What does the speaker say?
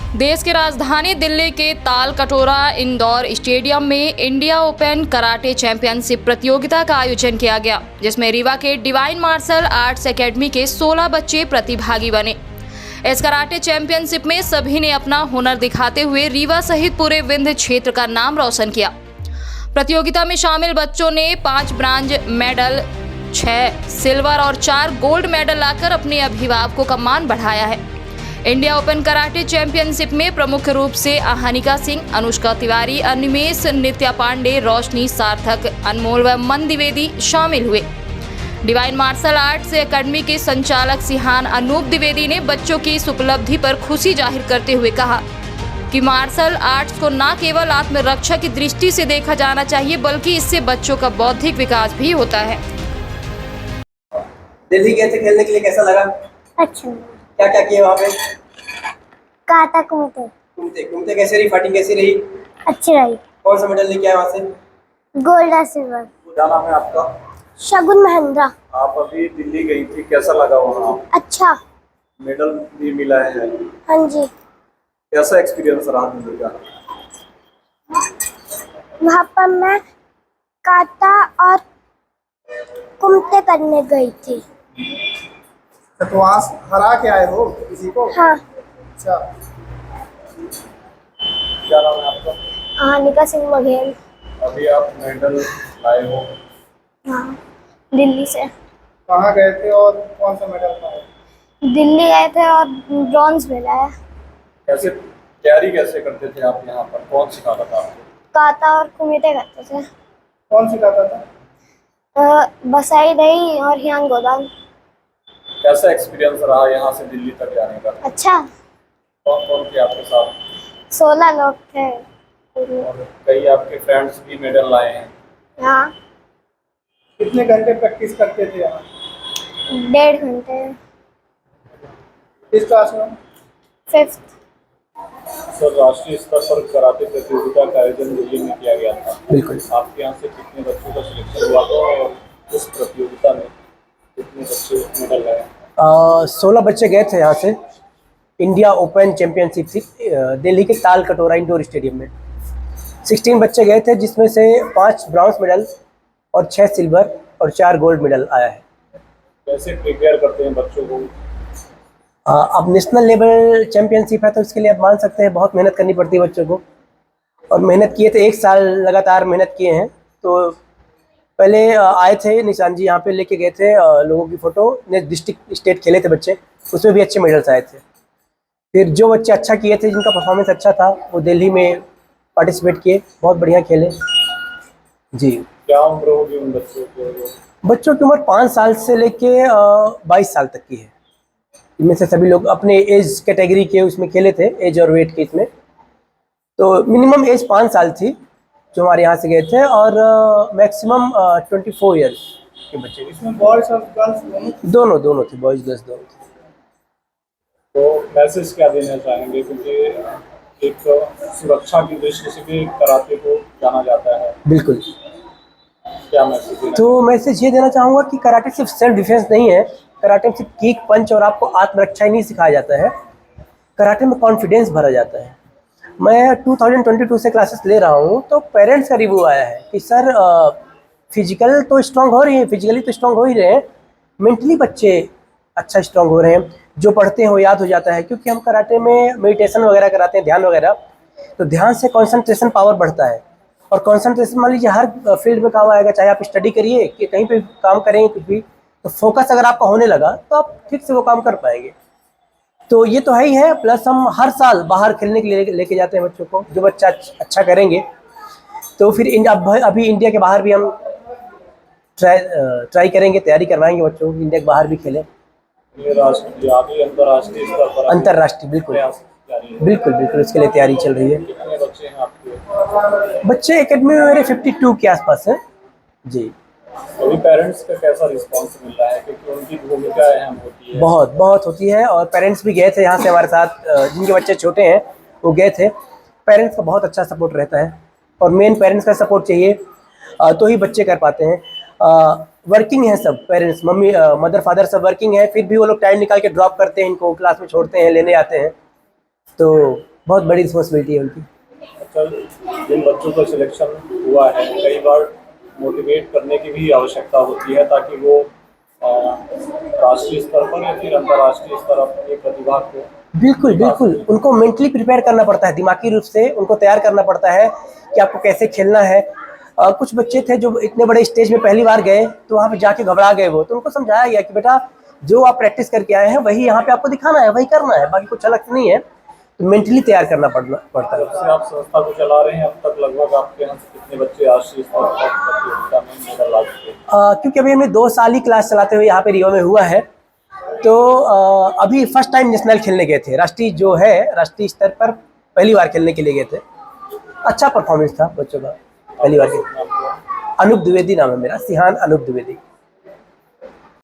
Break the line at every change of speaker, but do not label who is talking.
देश की राजधानी दिल्ली के ताल कटोरा इंडोर स्टेडियम में इंडिया ओपन कराटे चैंपियनशिप प्रतियोगिता का आयोजन किया गया, जिसमें रीवा के डिवाइन मार्शल आर्ट्स एकेडमी के 16 बच्चे प्रतिभागी बने। इस कराटे चैंपियनशिप में सभी ने अपना हुनर दिखाते हुए रीवा सहित पूरे विंध्य क्षेत्र का नाम रोशन किया। प्रतियोगिता में शामिल बच्चों ने 5 ब्रांज मेडल, 6 सिल्वर और 4 गोल्ड मेडल लाकर अपने अभिभावकों का मान बढ़ाया है। इंडिया ओपन कराटे चैंपियनशिप में प्रमुख रूप से आहनिका सिंह, अनुष्का तिवारी, अनिमेश, नित्या पांडे, रोशनी सार्थक, अनमोल व मन द्विवेदी शामिल हुए। डिवाइन मार्शल आर्ट्स एकेडमी के संचालक सिहान अनूप द्विवेदी ने बच्चों की इस उपलब्धि पर खुशी जाहिर करते हुए कहा कि मार्शल आर्ट्स को न केवल आत्मरक्षा की दृष्टि से देखा जाना चाहिए, बल्कि इससे बच्चों का बौद्धिक विकास भी होता है।
दिल्ली गए थे खेलने के लिए, कैसा लगा?
अच्छा।
क्या क्या किया वहाँ पे?
काटा घूमते
घूमते घूमते कैसे रही? फाइटिंग कैसी रही?
अच्छी रही।
कौन सा मेडल लेके आए वहाँ से?
गोल्ड और सिल्वर।
क्या नाम है आपका?
शगुन महेंद्रा।
आप अभी दिल्ली गई थी, कैसा लगा वहाँ?
अच्छा।
मेडल भी मिला है।
हाँ जी।
कैसा एक्सपीरियंस रहा दिल्ली का?
वहाँ पर मैं काटा और कुमते करने गई थी।
तो वहाँ हरा के आए हो किसी को?
हाँ।
अच्छा।
क्या नाम है आपका?
आहनिका सिंह बघेल।
अभी आप मेडल लाए हो।
हाँ, दिल्ली से।
कहाँ गए थे और कौन सा मेडल पाए?
दिल्ली गए थे और ब्रॉन्ज मिला है।
कैसे तैयारी कैसे करते थे आप यहाँ पर? कौन सिखाता था आपको?
काटा और कुमिते करते थे।
कौन सिखाता था?
बसाई दही और हियांग गोदाम।
कैसा एक्सपीरियंस रहा यहाँ से दिल्ली तक जाने का?
अच्छा।
कौन कौन थे आपके साथ?
16 लोग थे।
और कई आपके फ्रेंड्स भी मेडल लाए हैं।
हाँ।
कितने घंटे प्रैक्टिस करते थे यहाँ?
1.5 घंटे।
किस क्लास में?
5th।
सर, राष्ट्रीय स्तर पर कराटे प्रतियोगिता का आयोजन दिल्ली में किया गया था।
बिल्कुल।
आपके यहाँ से कितने बच्चों का सिलेक्शन हुआ था और उस प्रतियोगिता में कितने बच्चे मेडल लाए?
16 बच्चे गए थे यहाँ से इंडिया ओपन चैंपियनशिप से दिल्ली के ताल कटोरा इंडोर स्टेडियम में। 16 बच्चे गए थे, जिसमें से 5 ब्रॉन्ज मेडल और 6 सिल्वर और 4 गोल्ड मेडल आया है।
कैसे प्रिपेयर करते हैं बच्चों को?
अब नेशनल लेवल चैंपियनशिप है, तो इसके लिए आप मान सकते हैं बहुत मेहनत करनी पड़ती है बच्चों को। और मेहनत किए थे, 1 साल लगातार मेहनत किए हैं। तो पहले आए थे निशान जी, यहाँ पे लेके गए थे लोगों की फ़ोटो। डिस्ट्रिक्ट स्टेट खेले थे बच्चे, उसमें भी अच्छे मेडल्स आए थे। फिर जो बच्चे अच्छा किए थे, जिनका परफॉर्मेंस अच्छा था, वो दिल्ली में पार्टिसिपेट किए, बहुत बढ़िया खेले जी।
क्या उम्र होगी उन बच्चों को?
बच्चों की उम्र 5 साल से लेके 22 साल तक की है। इनमें से सभी लोग अपने एज कैटेगरी के उसमें खेले थे, एज और वेट के इसमें। तो मिनिमम एज 5 साल थी जो हमारे यहाँ से गए थे, और मैक्सिमम 24 ईयर्स के बच्चे।
इसमें बॉयज और गर्ल्स
दोनों थे, बॉयज गर्ल्स दोनों थे।
तो मैसेज क्या देना चाहेंगे? क्योंकि एक सुरक्षा की दृष्टि से भी कराटे को जाना जाता है।
बिल्कुल।
क्या मैसेज देना?
तो मैसेज ये देना चाहूँगा कि कराटे सिर्फ सेल्फ डिफेंस नहीं है। कराटे में सिर्फ किक, पंच और आपको आत्मरक्षा ही नहीं सिखाया जाता है, कराटे में कॉन्फिडेंस भरा जाता है। मैं 2022 से क्लासेस ले रहा हूँ, तो पेरेंट्स का रिव्यू आया है कि सर फिजिकल तो स्ट्रांग हो रही है, फिजिकली तो स्ट्रांग हो ही रहे हैं, मेंटली बच्चे अच्छा स्ट्रांग हो रहे हैं। जो पढ़ते हैं वो याद हो जाता है, क्योंकि हम कराटे में मेडिटेशन वगैरह कराते हैं, ध्यान वगैरह। तो ध्यान से कंसंट्रेशन पावर बढ़ता है। और कंसंट्रेशन मान लीजिए हर फील्ड में काम आएगा, चाहे आप स्टडी करिए कि कहीं पे काम करेंगे कुछ भी, तो फोकस अगर आपका होने लगा तो आप ठीक से वो काम कर पाएंगे। तो ये तो है ही है। प्लस हम हर साल बाहर खेलने के लिए लेके जाते हैं बच्चों को। जो बच्चा अच्छा करेंगे तो फिर अभी इंडिया के बाहर भी हम ट्राई करेंगे, तैयारी करवाएंगे बच्चों को, इंडिया के बाहर भी खेलें।
अंतर्राष्ट्रीय स्तर पर?
अंतर्राष्ट्रीय, बिल्कुल बिल्कुल बिल्कुल, इसके लिए तैयारी चल रही है।
कितने बच्चे हैं आपके?
बच्चे एकेडमी में मेरे 52 के आसपास हैं जी।
अभी पेरेंट्स का कैसा रिस्पांस मिल रहा है? क्योंकि उनकी भूमिका अहम होती है।
बहुत बहुत होती है। और पेरेंट्स भी गए थे यहाँ से हमारे साथ, जिनके बच्चे छोटे हैं वो गए थे। पेरेंट्स का बहुत अच्छा सपोर्ट रहता है, और मेन पेरेंट्स का सपोर्ट चाहिए तो ही बच्चे कर पाते हैं। वर्किंग है सब पेरेंट्स, मम्मी मदर फादर सब वर्किंग है, फिर भी वो लोग टाइम निकाल के ड्रॉप करते हैं, इनको क्लास में छोड़ते हैं, लेने आते हैं। तो बहुत बड़ी रिस्पॉन्सिबिलिटी है उनकी।
अच्छा, जिन बच्चों का सिलेक्शन हुआ है कई बार मोटिवेट करने की भी आवश्यकता होती है ताकि वो राष्ट्रीय स्तर पर या फिर अंतर्राष्ट्रीय स्तर पर अपनी प्रतिभा को
बिल्कुल बिल्कुल, उनको मेंटली प्रिपेयर करना पड़ता है, दिमागी रूप से उनको तैयार करना पड़ता है कि आपको कैसे खेलना है। कुछ बच्चे थे जो इतने बड़े स्टेज में पहली बार गए तो वहाँ पे जाके घबरा गए वो, तो उनको समझाया गया कि बेटा जो आप प्रैक्टिस करके आए हैं वही यहाँ पे आपको दिखाना है, वही करना है, बाकी कुछ अलग नहीं है। तो मेंटली तैयार करना पड़ता है।
जब से आप संस्था को चला रहे हैं अब तक लगभग आपके यहाँ से कितने बच्चे राष्ट्रीय स्तर पर प्रतियोगिता में मेडल ला चुके हैं?
क्योंकि अभी हमें 2 साल ही क्लास चलाते हुए यहाँ पे रीवा में हुआ है, तो अभी फर्स्ट टाइम नेशनल खेलने गए थे, राष्ट्रीय स्तर पर पहली बार खेलने के लिए गए थे। अच्छा परफॉर्मेंस था बच्चों का पहली बार के। अनूप द्विवेदी नाम है मेरा, सिहान अनूप द्विवेदी।